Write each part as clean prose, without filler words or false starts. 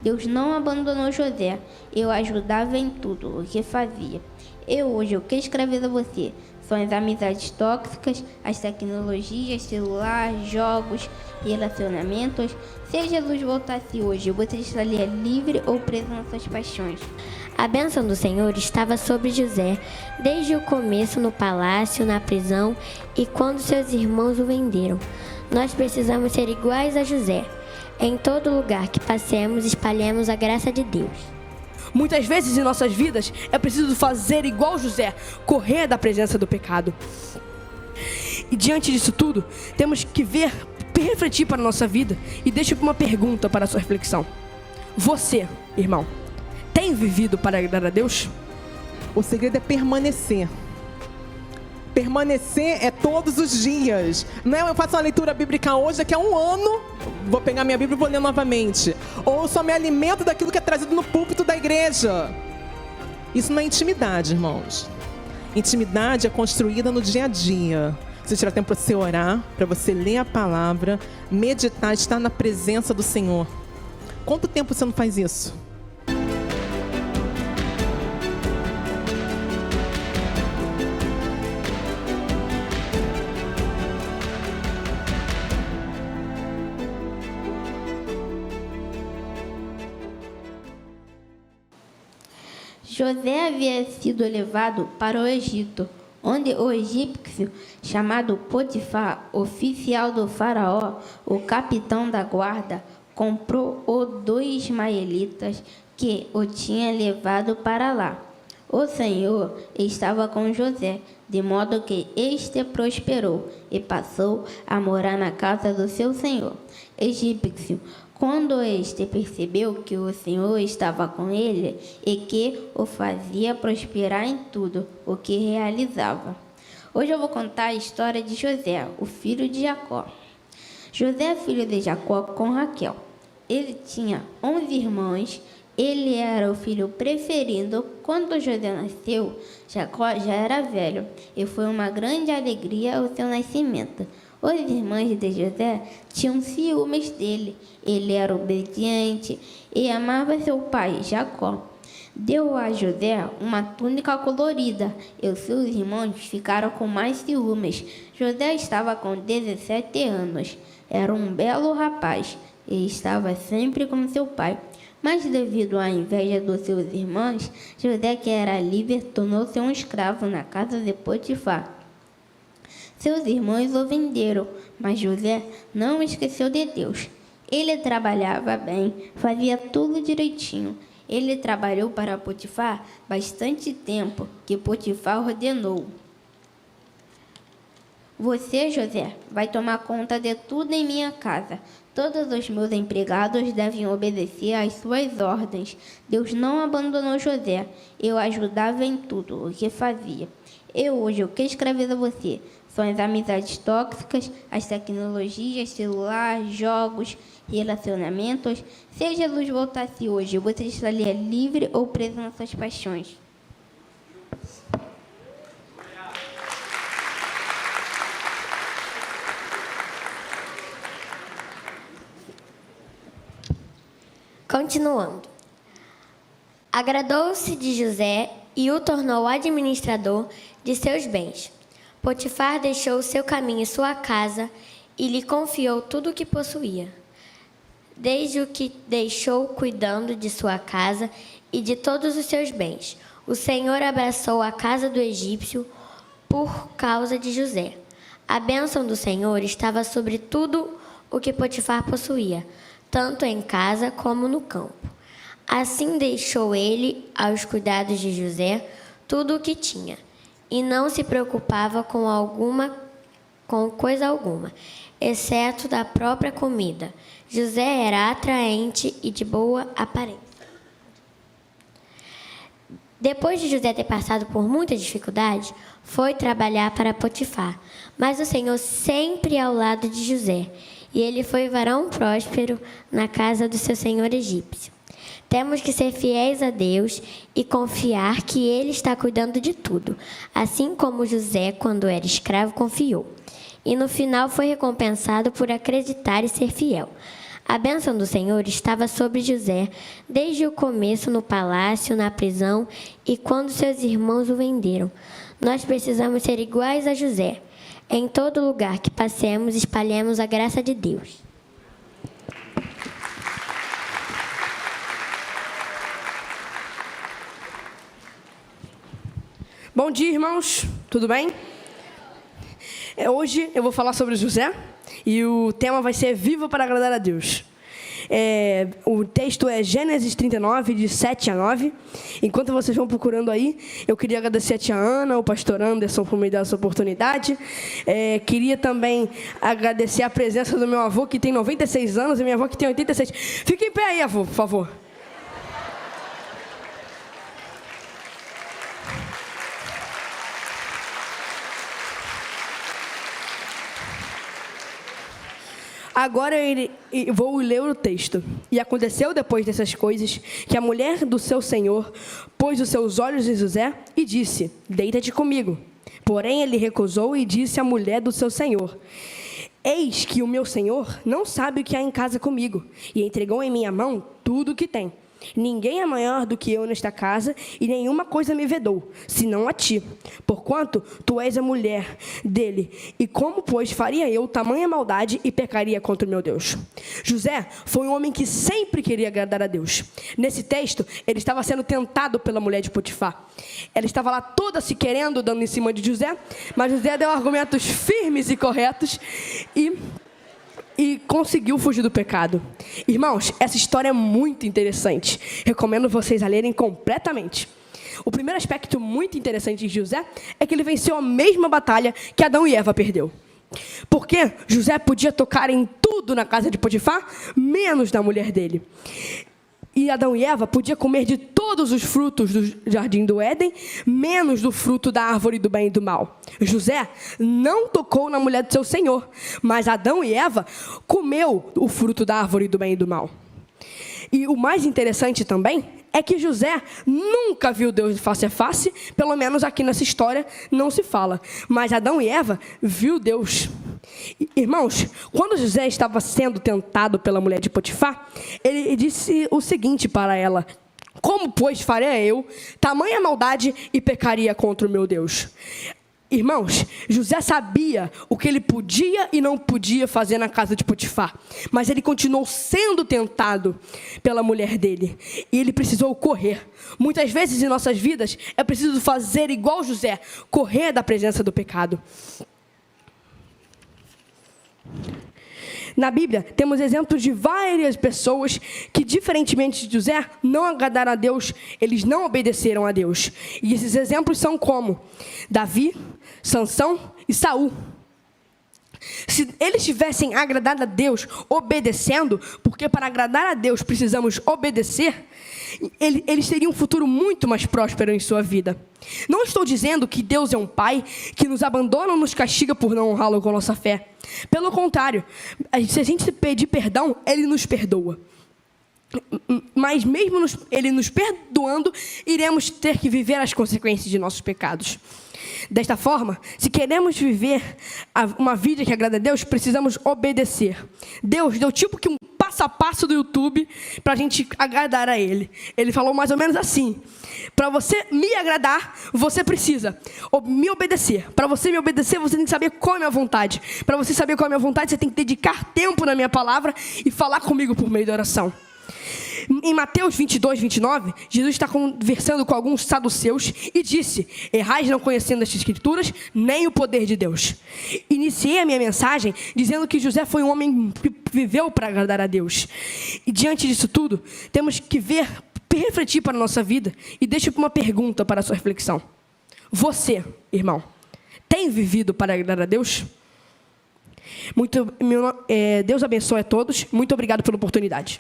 Deus não abandonou José. Eu ajudava em tudo o que fazia. Hoje, o que escraviza você? São as amizades tóxicas, as tecnologias, celular, jogos, relacionamentos. Se Jesus voltasse hoje, você estaria livre ou preso nas suas paixões? A bênção do Senhor estava sobre José, desde o começo no palácio, na prisão e quando seus irmãos o venderam. Nós precisamos ser iguais a José. Em todo lugar que passemos, espalhemos a graça de Deus. Muitas vezes em nossas vidas é preciso fazer igual José, correr da presença do pecado. E diante disso tudo, temos que refletir para a nossa vida e deixo uma pergunta para a sua reflexão. Você, irmão, tem vivido para agradar a Deus? O segredo é permanecer. Permanecer é todos os dias. Não é eu faço uma leitura bíblica hoje, daqui a um ano, vou pegar minha Bíblia e vou ler novamente. Ou eu só me alimento daquilo que é trazido no púlpito da igreja. Isso não é intimidade, irmãos. Intimidade é construída no dia a dia. Você tirar tempo para você orar, para você ler a palavra, meditar, estar na presença do Senhor. Quanto tempo você não faz isso? José havia sido levado para o Egito, onde o egípcio chamado Potifar, oficial do faraó, o capitão da guarda, comprou os 2 ismaelitas que o tinha levado para lá. O Senhor estava com José, de modo que este prosperou e passou a morar na casa do seu senhor egípcio. Quando este percebeu que o Senhor estava com ele e que o fazia prosperar em tudo o que realizava. Hoje eu vou contar a história de José, o filho de Jacó. José é filho de Jacó com Raquel. Ele tinha 11 irmãos. Ele era o filho preferido. Quando José nasceu, Jacó já era velho e foi uma grande alegria o seu nascimento. Os irmãos de José tinham ciúmes dele. Ele era obediente e amava seu pai, Jacó. Deu a José uma túnica colorida e os seus irmãos ficaram com mais ciúmes. José estava com 17 anos. Era um belo rapaz e estava sempre com seu pai. Mas devido à inveja dos seus irmãos, José, que era livre, tornou-se um escravo na casa de Potifar. Seus irmãos o venderam, mas José não esqueceu de Deus. Ele trabalhava bem, fazia tudo direitinho. Ele trabalhou para Potifar bastante tempo, que Potifar ordenou: você, José, vai tomar conta de tudo em minha casa. Todos os meus empregados devem obedecer às suas ordens. Deus não abandonou José. Eu ajudava em tudo o que fazia. Hoje, o que escraviza você? São as amizades tóxicas, as tecnologias, celular, jogos, relacionamentos. Se Jesus voltasse hoje, você estaria livre ou preso nas suas paixões? Continuando. Agradou-se de José e o tornou administrador de seus bens. Potifar deixou seu caminho e sua casa e lhe confiou tudo o que possuía. Desde o que deixou cuidando de sua casa e de todos os seus bens, o Senhor abraçou a casa do egípcio por causa de José. A bênção do Senhor estava sobre tudo o que Potifar possuía, tanto em casa como no campo. Assim deixou ele aos cuidados de José tudo o que tinha, e não se preocupava com coisa alguma, exceto da própria comida. José era atraente e de boa aparência. Depois de José ter passado por muitas dificuldades, foi trabalhar para Potifar, mas o Senhor sempre ao lado de José, e ele foi varão próspero na casa do seu senhor egípcio. Temos que ser fiéis a Deus e confiar que Ele está cuidando de tudo, assim como José, quando era escravo, confiou. E no final foi recompensado por acreditar e ser fiel. A bênção do Senhor estava sobre José, desde o começo no palácio, na prisão e quando seus irmãos o venderam. Nós precisamos ser iguais a José. Em todo lugar que passemos, espalhemos a graça de Deus. Bom dia, irmãos. Tudo bem? Hoje eu vou falar sobre José e o tema vai ser Viva para agradar a Deus. O texto é Gênesis 39, de 7 a 9. Enquanto vocês vão procurando aí, eu queria agradecer a tia Ana, o pastor Anderson, por me dar essa oportunidade. Queria também agradecer a presença do meu avô, que tem 96 anos, e minha avó, que tem 86. Fique em pé aí, avô, por favor. Agora eu vou ler o texto. E aconteceu depois dessas coisas que a mulher do seu senhor pôs os seus olhos em José e disse: deita-te comigo. Porém ele recusou e disse à mulher do seu senhor: eis que o meu senhor não sabe o que há em casa comigo, e entregou em minha mão tudo o que tem. Ninguém é maior do que eu nesta casa, e nenhuma coisa me vedou, senão a ti, porquanto tu és a mulher dele. E como, pois, faria eu tamanha maldade e pecaria contra o meu Deus? José foi um homem que sempre queria agradar a Deus. Nesse texto, ele estava sendo tentado pela mulher de Potifar. Ela estava lá toda se querendo, dando em cima de José, mas José deu argumentos firmes e corretos e conseguiu fugir do pecado. Irmãos, essa história é muito interessante. Recomendo vocês a lerem completamente. O primeiro aspecto muito interessante de José é que ele venceu a mesma batalha que Adão e Eva perdeu. Porque José podia tocar em tudo na casa de Potifar, menos da mulher dele. E Adão e Eva podiam comer de todos os frutos do jardim do Éden, menos do fruto da árvore do bem e do mal. José não tocou na mulher do seu senhor, mas Adão e Eva comeu o fruto da árvore do bem e do mal. E o mais interessante também é que José nunca viu Deus de face a face, pelo menos aqui nessa história não se fala. Mas Adão e Eva viu Deus. Irmãos, quando José estava sendo tentado pela mulher de Potifar, ele disse o seguinte para ela: como, pois, faria eu tamanha maldade e pecaria contra o meu Deus? Irmãos, José sabia o que ele podia e não podia fazer na casa de Potifar, mas ele continuou sendo tentado pela mulher dele, e ele precisou correr. Muitas vezes em nossas vidas é preciso fazer igual José, correr da presença do pecado. Na Bíblia, temos exemplos de várias pessoas que, diferentemente de José, não agradaram a Deus, eles não obedeceram a Deus. E esses exemplos são como Davi, Sansão e Saul. Se eles tivessem agradado a Deus obedecendo, porque para agradar a Deus precisamos obedecer, eles teriam um futuro muito mais próspero em sua vida. Não estou dizendo que Deus é um pai que nos abandona ou nos castiga por não honrá-lo com nossa fé. Pelo contrário, se a gente pedir perdão, Ele nos perdoa. Mas mesmo Ele nos perdoando, iremos ter que viver as consequências de nossos pecados. Desta forma, se queremos viver uma vida que agrada a Deus, precisamos obedecer. Deus deu tipo que um passo a passo do YouTube para a gente agradar a Ele. Ele falou mais ou menos assim: para você me agradar, você precisa me obedecer. Para você me obedecer, você tem que saber qual é a minha vontade. Para você saber qual é a minha vontade, você tem que dedicar tempo na minha palavra e falar comigo por meio da oração. Em Mateus 22, 29, Jesus está conversando com alguns saduceus e disse: errais não conhecendo as Escrituras, nem o poder de Deus. Iniciei a minha mensagem dizendo que José foi um homem que viveu para agradar a Deus. E diante disso tudo, temos que refletir para a nossa vida. E deixo uma pergunta para a sua reflexão. Você, irmão, tem vivido para agradar a Deus? Deus abençoe a todos. Muito obrigado pela oportunidade.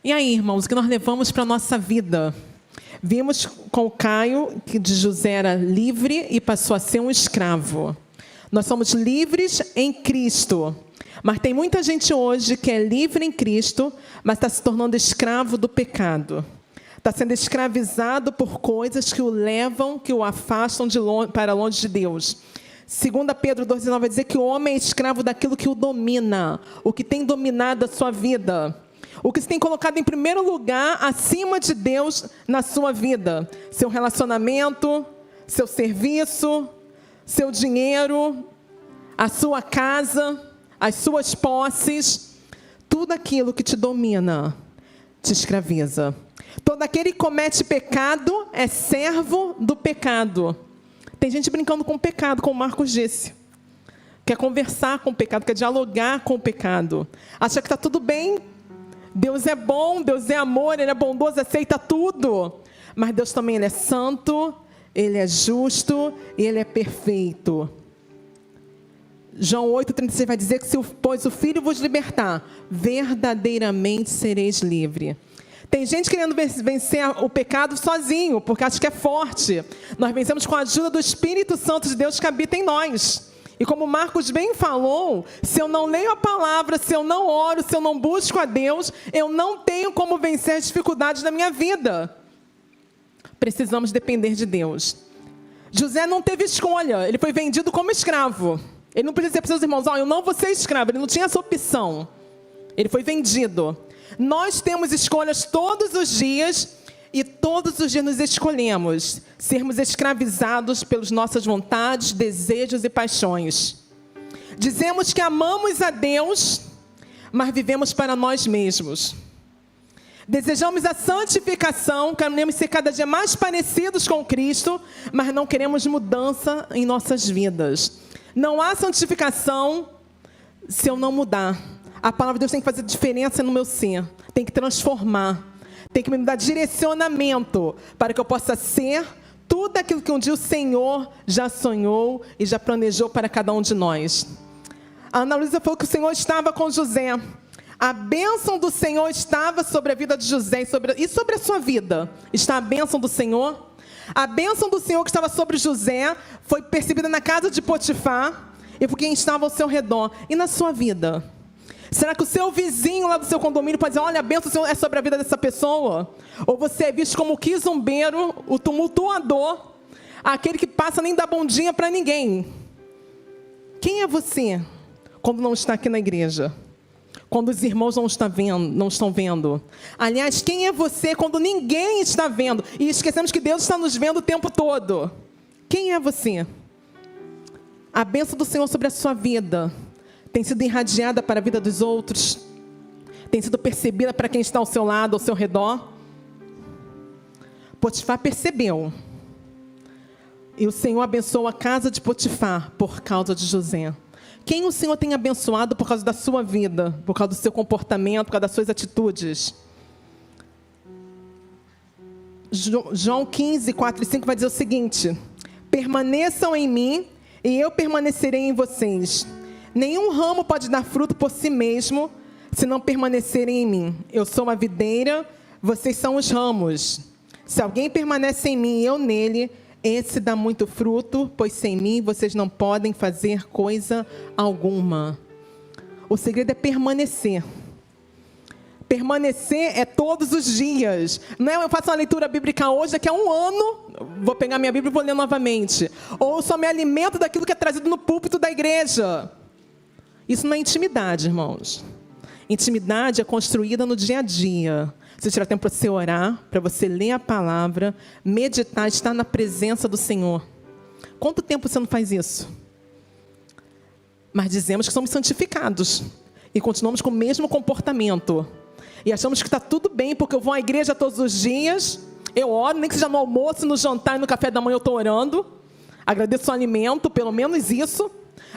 E aí, irmãos, o que nós levamos para a nossa vida? Vimos com o Caio que de José era livre e passou a ser um escravo. Nós somos livres em Cristo. Mas tem muita gente hoje que é livre em Cristo, mas está se tornando escravo do pecado. Está sendo escravizado por coisas que o levam, que o afastam para longe de Deus. 2 Pedro 2,19 vai dizer que o homem é escravo daquilo que o domina, o que tem dominado a sua vida. O que se tem colocado em primeiro lugar, acima de Deus, na sua vida. Seu relacionamento, seu serviço, seu dinheiro, a sua casa, as suas posses. Tudo aquilo que te domina, te escraviza. Todo aquele que comete pecado é servo do pecado. Tem gente brincando com o pecado, como o Marcos disse. Quer conversar com o pecado, quer dialogar com o pecado. Acha que está tudo bem. Deus é bom, Deus é amor, Ele é bondoso, aceita tudo. Mas Deus também, Ele é santo, Ele é justo e Ele é perfeito. João 8,36 vai dizer que se pois o Filho vos libertar, verdadeiramente sereis livre. Tem gente querendo vencer o pecado sozinho, porque acha que é forte. Nós vencemos com a ajuda do Espírito Santo de Deus que habita em nós. E como Marcos bem falou, se eu não leio a palavra, se eu não oro, se eu não busco a Deus, eu não tenho como vencer as dificuldades da minha vida. Precisamos depender de Deus. José não teve escolha, ele foi vendido como escravo. Ele não podia dizer para seus irmãos, eu não vou ser escravo, ele não tinha essa opção. Ele foi vendido. Nós temos escolhas todos os dias e todos os dias nos escolhemos sermos escravizados pelas nossas vontades, desejos e paixões. Dizemos que amamos a Deus, mas vivemos para nós mesmos. Desejamos a santificação, queremos ser cada dia mais parecidos com Cristo, mas não queremos mudança em nossas vidas. Não há santificação se eu não mudar. A palavra de Deus tem que fazer diferença no meu ser. Tem que transformar. Tem que me dar direcionamento para que eu possa ser tudo aquilo que um dia o Senhor já sonhou e já planejou para cada um de nós. A Ana Luísa falou que o Senhor estava com José. A bênção do Senhor estava sobre a vida de José e sobre a sua vida. Está a bênção do Senhor? A bênção do Senhor que estava sobre José foi percebida na casa de Potifar e por quem estava ao seu redor. E na sua vida? Será que o seu vizinho lá do seu condomínio pode dizer, olha, a bênção do Senhor é sobre a vida dessa pessoa? Ou você é visto como o quizumbeiro, o tumultuador, aquele que passa nem dá bom dia para ninguém? Quem é você quando não está aqui na igreja? Quando os irmãos não estão vendo? Aliás, quem é você quando ninguém está vendo? E esquecemos que Deus está nos vendo o tempo todo. Quem é você? A bênção do Senhor sobre a sua vida tem sido irradiada para a vida dos outros? Tem sido percebida para quem está ao seu lado, ao seu redor? Potifar percebeu. E o Senhor abençoou a casa de Potifar por causa de José. Quem o Senhor tem abençoado por causa da sua vida, por causa do seu comportamento, por causa das suas atitudes? João 15, 4 e 5 vai dizer o seguinte: permaneçam em mim e eu permanecerei em vocês. Nenhum ramo pode dar fruto por si mesmo, se não permanecerem em mim. Eu sou a videira, vocês são os ramos. Se alguém permanece em mim e eu nele, esse dá muito fruto, pois sem mim vocês não podem fazer coisa alguma. O segredo é permanecer. Permanecer é todos os dias. Não é eu faço uma leitura bíblica hoje, daqui a um ano, vou pegar minha Bíblia e vou ler novamente. Ou eu só me alimento daquilo que é trazido no púlpito da igreja. Isso não é intimidade, irmãos. Intimidade é construída no dia a dia. Você tirar tempo para você orar, para você ler a palavra, meditar, estar na presença do Senhor. Quanto tempo você não faz isso? Mas dizemos que somos santificados e continuamos com o mesmo comportamento. E achamos que está tudo bem porque eu vou à igreja todos os dias, eu oro, nem que seja no almoço, no jantar e no café da manhã eu estou orando. Agradeço o alimento, pelo menos isso.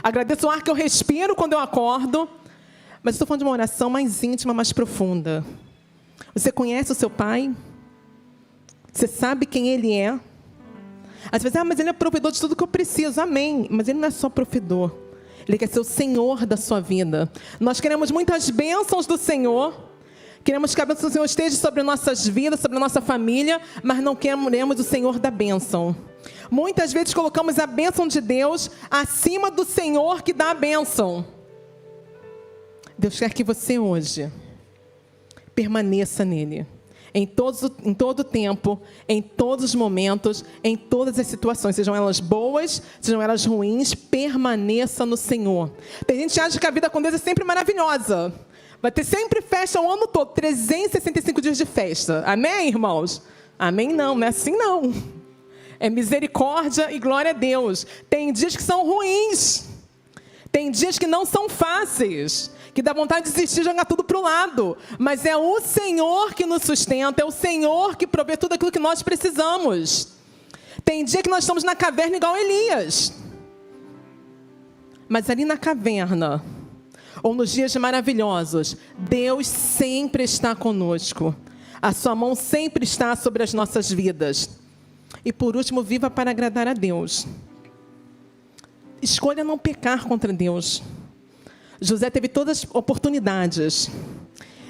Agradeço o ar que eu respiro quando eu acordo. Mas estou falando de uma oração mais íntima, mais profunda. Você conhece o seu pai? Você sabe quem ele é? Às vezes, mas ele é provedor de tudo que eu preciso. Amém. Mas ele não é só provedor. Ele quer ser o Senhor da sua vida. Nós queremos muitas bênçãos do Senhor. Queremos que a bênção do Senhor esteja sobre nossas vidas, sobre a nossa família, mas não queremos o Senhor da bênção. Muitas vezes colocamos a bênção de Deus acima do Senhor que dá a bênção. Deus quer que você hoje permaneça nele. em todo tempo, em todos os momentos, em todas as situações, sejam elas boas, sejam elas ruins, permaneça no Senhor. Tem gente que acha que a vida com Deus é sempre maravilhosa. Vai ter sempre festa o ano todo, 365 dias de festa. Amém, irmãos? Amém não, não é assim não. É misericórdia e glória a Deus. Tem dias que são ruins. Tem dias que não são fáceis, que dá vontade de desistir e jogar tudo para o lado. Mas é o Senhor que nos sustenta, é o Senhor que provê tudo aquilo que nós precisamos. Tem dia que nós estamos na caverna igual Elias. Mas ali na caverna, ou nos dias maravilhosos, Deus sempre está conosco. A sua mão sempre está sobre as nossas vidas. E por último, viva para agradar a Deus. Escolha não pecar contra Deus. José teve todas as oportunidades.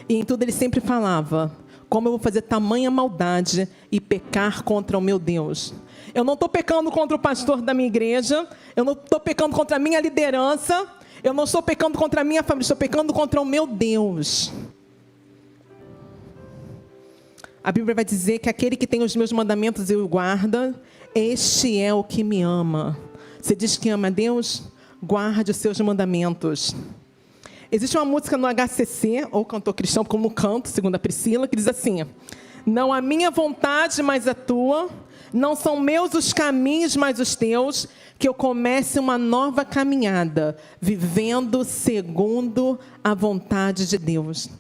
E em tudo ele sempre falava: como eu vou fazer tamanha maldade e pecar contra o meu Deus? Eu não estou pecando contra o pastor da minha igreja. Eu não estou pecando contra a minha liderança. Eu não estou pecando contra a minha família. Estou pecando contra o meu Deus. A Bíblia vai dizer que aquele que tem os meus mandamentos e o guarda, este é o que me ama. Você diz que ama a Deus? Guarde os seus mandamentos. Existe uma música no HCC, ou cantor cristão, como no canto, segundo a Priscila, que diz assim: não a minha vontade, mas a tua, não são meus os caminhos, mas os teus, que eu comece uma nova caminhada, vivendo segundo a vontade de Deus.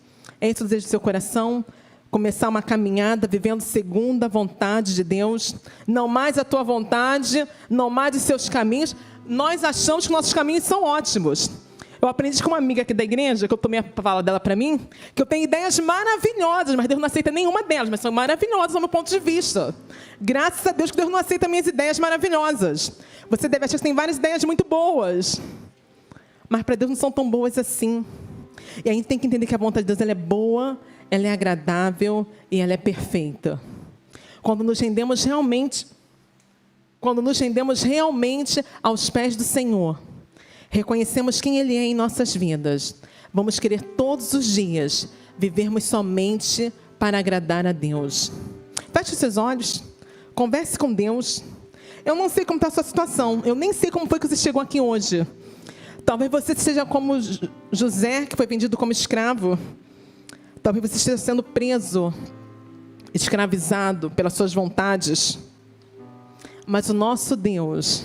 É esse o desejo do seu coração? Começar uma caminhada vivendo segundo a vontade de Deus, não mais a tua vontade, não mais os seus caminhos. Nós achamos que nossos caminhos são ótimos. Eu aprendi com uma amiga aqui da igreja, que eu tomei a palavra dela para mim, que eu tenho ideias maravilhosas, mas Deus não aceita nenhuma delas, mas são maravilhosas do meu ponto de vista. Graças a Deus que Deus não aceita minhas ideias maravilhosas. Você deve achar que tem várias ideias muito boas, mas para Deus não são tão boas assim. E a gente tem que entender que a vontade de Deus ela é boa, ela é agradável e ela é perfeita. Quando nos rendemos realmente aos pés do Senhor, reconhecemos quem Ele é em nossas vidas, vamos querer todos os dias vivermos somente para agradar a Deus. Feche os seus olhos, converse com Deus. Eu não sei como está a sua situação, eu nem sei como foi que você chegou aqui hoje. Talvez você seja como José, que foi vendido como escravo. Talvez você esteja sendo preso, escravizado pelas suas vontades. Mas o nosso Deus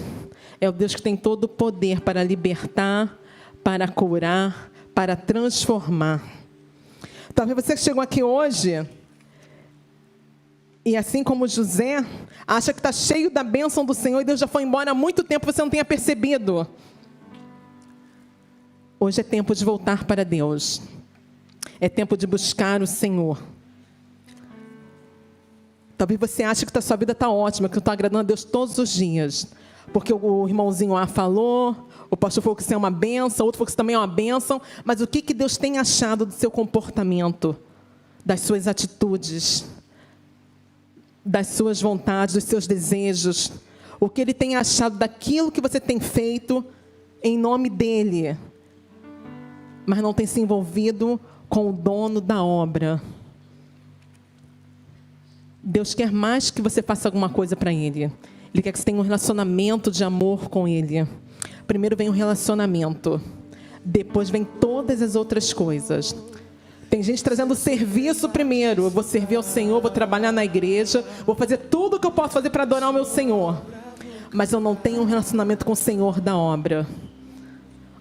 é o Deus que tem todo o poder para libertar, para curar, para transformar. Talvez você que chegou aqui hoje, e assim como José, acha que está cheio da bênção do Senhor e Deus já foi embora há muito tempo, você não tenha percebido. Hoje é tempo de voltar para Deus. É tempo de buscar o Senhor. Talvez você ache que a sua vida está ótima, que você está agradando a Deus todos os dias. Porque o irmãozinho A falou, o pastor falou que você é uma bênção, outro falou que você também é uma bênção. Mas o que Deus tem achado do seu comportamento, das suas atitudes, das suas vontades, dos seus desejos? O que Ele tem achado daquilo que você tem feito em nome dEle, mas não tem se envolvido com o dono da obra? Deus quer mais que você faça alguma coisa para Ele. Ele quer que você tenha um relacionamento de amor com Ele. Primeiro vem o relacionamento, depois vem todas as outras coisas. Tem gente trazendo serviço primeiro. Eu vou servir ao Senhor, vou trabalhar na igreja, vou fazer tudo o que eu posso fazer para adorar o meu Senhor. Mas eu não tenho um relacionamento com o Senhor da obra.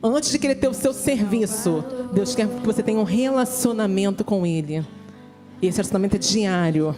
Antes de querer ter o seu serviço, Deus quer que você tenha um relacionamento com Ele. E esse relacionamento é diário.